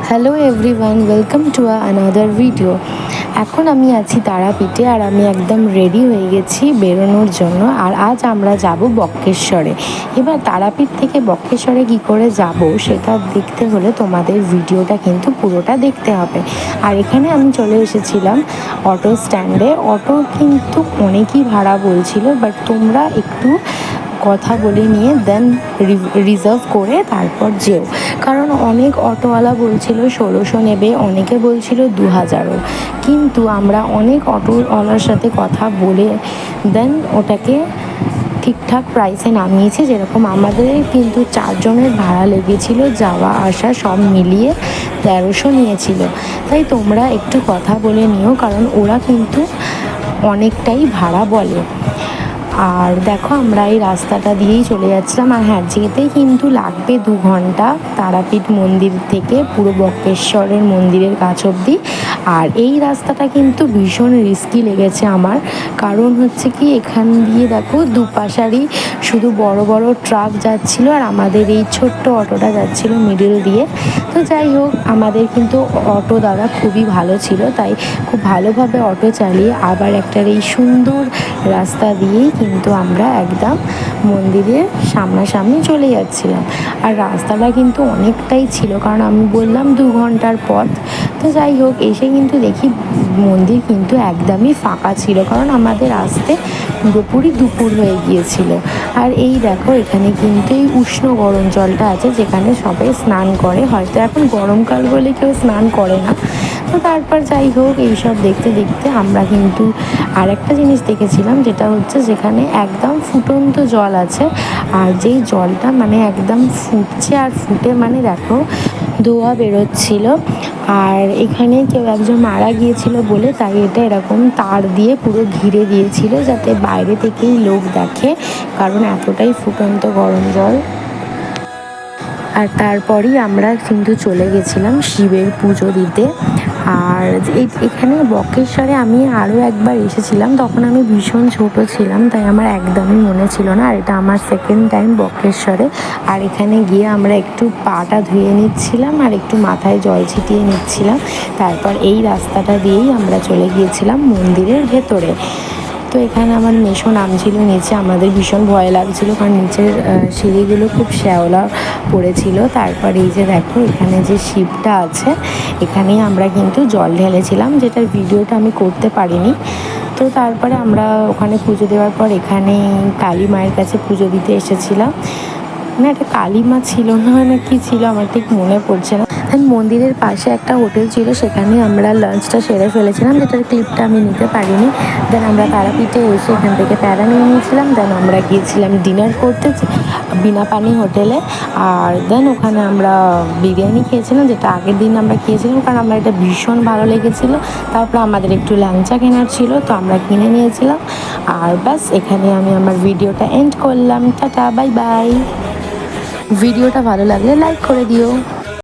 Hello everyone, welcome to another video. এখন আমি আছি তারাপীঠে আর আমি একদম রেডি হয়ে গেছি বেরোনোর জন্য। আর আজ আমরা যাব বক্রেশ্বরে। এবার তারাপীঠ থেকে বক্রেশ্বরে কি করে যাব সেটা দেখতে হলে তোমাদের ভিডিওটা কিন্তু পুরোটা দেখতে হবে। আর এখানে আমি চলে এসেছিলাম অটো স্ট্যান্ডে। অটো কিন্তু অনেকই ভাড়া বলছিল, বাট তোমরা একটু কথা বলে নিয়ে দেন রিজার্ভ করে তারপর যেও, কারণ অনেক অটোওয়ালা বলছিল 1600 নেবে, অনেকে বলছিল 2000ও। কিন্তু আমরা অনেক অটোওয়ালার সাথে কথা বলে দেন ওটাকে ঠিকঠাক প্রাইসে নামিয়েছি। যেরকম আমাদের কিন্তু 4 জনের ভাড়া লেগেছিল, যাওয়া আসা সব মিলিয়ে 1300 নিয়েছিল। তাই তোমরা একটু কথা বলে নিও, কারণ ওরা কিন্তু অনেকটাই ভাড়া বলে। আর দেখো আমরা এই রাস্তাটা দিয়েই চলে যাচ্ছিলাম। আর হ্যাঁ, যেতেই কিন্তু লাগবে 2 ঘন্টা তারাপীঠ মন্দির থেকে পুরো বক্রেশ্বরের মন্দিরের কাছ অবধি। আর এই রাস্তাটা কিন্তু ভীষণ রিস্কি লেগেছে আমার, কারণ হচ্ছে কি এখান দিয়ে দেখো দুপাশারই শুধু বড় বড় ট্রাক যাচ্ছিল আর আমাদের এই ছোট্ট অটোটা যাচ্ছিল মিডিল দিয়ে। তো যাই হোক, আমাদের কিন্তু অটো দাদা খুবই ভালো ছিল, তাই খুব ভালোভাবে অটো চালিয়ে আবার একটা এই সুন্দর রাস্তা দিয়েই কিন্তু আমরা একদম মন্দিরের সামনাসামনি চলে যাচ্ছিলাম। আর রাস্তাটা কিন্তু অনেকটাই ছিল, কারণ আমি বললাম 2 ঘন্টার পথ। তো যাই হোক, এসে কিন্তু দেখি মন্দির কিন্তু একদমই ফাঁকা ছিল, কারণ আমাদের আসতে পুরোপুরি দুপুর হয়ে গিয়েছিল। আর এই দেখো এখানে কিন্তু এই উষ্ণ গরম জলটা আছে, যেখানে সবাই স্নান করে। হয়তো এখন গরমকাল বলে কেউ স্নান করে না। তো তারপর যাই হোক, এইসব দেখতে দেখতে আমরা কিন্তু আরেকটা জিনিস দেখেছিলাম, যেটা হচ্ছে যেখানে একদম ফুটন্ত জল আছে। আর যেই জলটা মানে একদম ফুটছে, আর ফুটে মানে দেখো ধোঁয়া বেরোচ্ছিল। আর এখানে কেউ একজন মারা গিয়েছিল বলে তাই এটা এরকম তার দিয়ে পুরো ঘিরে দিয়েছিল, যাতে বাইরে থেকেই লোক দেখে, কারণ এতটাই ফুটন্ত গরম জল। আর তারপরই আমরা কিন্তু চলে গেছিলাম শিবের পুজো দিতে। আর এখানে বক্রেশ্বরে আমি আরও একবার এসেছিলাম, তখন আমি ভীষণ ছোট ছিলাম, তাই আমার একদমই মনে ছিল না। আর এটা আমার সেকেন্ড টাইম বক্রেশ্বরে। আর এখানে গিয়ে আমরা একটু পাটা ধুয়ে নিচ্ছিলাম আর একটু মাথায় জল ছিটিয়ে নিচ্ছিলাম। তারপর এই রাস্তাটা দিয়েই আমরা চলে গিয়েছিলাম মন্দিরের ভেতরে। তো এখানে আমার মেশো নামছিল নিচে, আমাদের ভীষণ ভয় লাগছিল, কারণ নিচের সিঁড়িগুলো খুব শ্যাওলা পড়েছিল। তারপর এই যে দেখো এখানে যে শিবটা আছে, এখানেই আমরা কিন্তু জল ঢেলেছিলাম, যেটার ভিডিওটা আমি করতে পারিনি। তো তারপরে আমরা ওখানে পুজো দেওয়ার পর এখানে কালী মায়ের কাছে পুজো দিতে এসেছিলাম। না, এটা কালী মা ছিল না কি ছিল আমার ঠিক মনে পড়ছে না। মন্দিরের পাশে একটা হোটেল ছিল, সেখানে আমরা লাঞ্চটা সেরে ফেলেছিলাম, যেটার ক্লিপটা আমি নিতে পারিনি। দেন আমরা তারাপীঠে এসে এখান থেকে প্যারা নিয়ে নিয়েছিলাম। দেন আমরা গিয়েছিলাম ডিনার করতে বিনা পানি হোটেলে। আর দেন ওখানে আমরা বিরিয়ানি খেয়েছিলাম, যেটা আগের দিন আমরা খেয়েছিলাম, কারণ আমরা এটা ভীষণ ভালো লেগেছিল। তারপর আমাদের একটু ল্যাংচা কেনার ছিল, তো আমরা কিনে নিয়েছিলাম। আর ব্যাস, এখানে আমি আমার ভিডিওটা এন্ড করলাম। Tata, bye bye. ভিডিওটা ভালো লাগলে লাইক করে দিও।